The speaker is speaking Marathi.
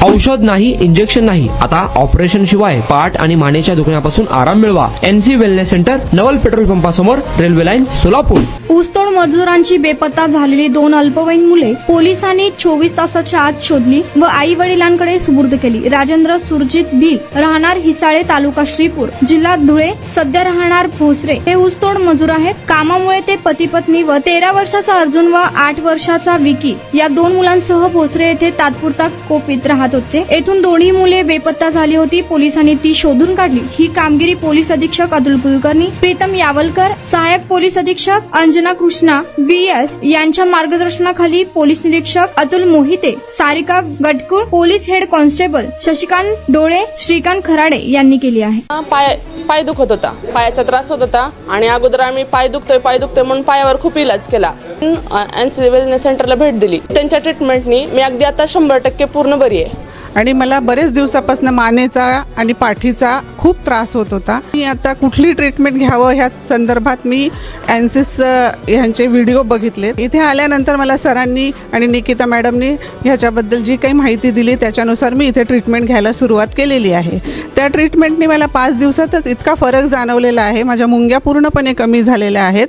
औषध नाही, इंजेक्शन नाही, आता ऑपरेशन शिवाय पाठ आणि मानेच्या दुखण्यापासून आराम मिळवा. NC वेलनेस सेंटर, नवल पेट्रोल पंपासमोर, रेल्वे लाईन, सोलापूर. ऊसतोड मजुरांची बेपत्ता झालेली 2 अल्पवयीन मुले पोलिसांनी 24 तासाच्या आत शोधली व आई वडिलांकडे सुपूर्द केली. राजेंद्र सुरजित भिल, राहणार हिसाळे, तालुका श्रीपूर, जिल्हा धुळे, सध्या राहणार भोसरे, हे ऊसतोड मजूर आहेत. कामामुळे ते पती पत्नी व 13 वर्षाचा अर्जुन व 8 वर्षाचा विकी या 2 मुलांसह भोसरे येथे तात्पुरता कोपीत राहत होते. येथून दोन्ही मुले बेपत्ता झाली होती. पोलिसांनी ती शोधून काढली. ही कामगिरी पोलीस अधीक्षक अतुल कुलकर्णी, प्रीतम यावलकर, सहाय्यक पोलीस अधीक्षक अंजना कृष्णा VS यांच्या मार्गदर्शनाखाली पोलीस निरीक्षक Atul Mohite, Sarika Gatkul, police head constable Shashikant Dole, Shrikant Kharade यांनी केली आहे. पाय दुखत होता, पायाचा त्रास होत होता आणि अगोदर आम्ही पाय दुखतोय म्हणून पायावर खूप इलाज केला. NC वेलनेस सेंटरला भेट दिली. त्यांच्या ट्रीटमेंटनी मी अगदी आता 100% पूर्ण बरी आहे. आणि मला बरेच दिवसापासून मानेचा आणि पाठीचा खूप त्रास होत होता. मी आता कुठली ट्रीटमेंट घ्यावं ह्या संदर्भात मी एनसिस ह्यांचे व्हिडिओ बघितले. इथे आल्यानंतर मला सरांनी आणि निकिता मॅडमनी ह्याच्याबद्दल जी काही माहिती दिली त्याच्यानुसार मी इथे ट्रीटमेंट घ्यायला सुरुवात केलेली आहे. त्या ट्रीटमेंटने मला 5 दिवसातच इतका फरक जाणवलेला आहे. माझ्या मुंग्या पूर्णपणे कमी झालेल्या आहेत.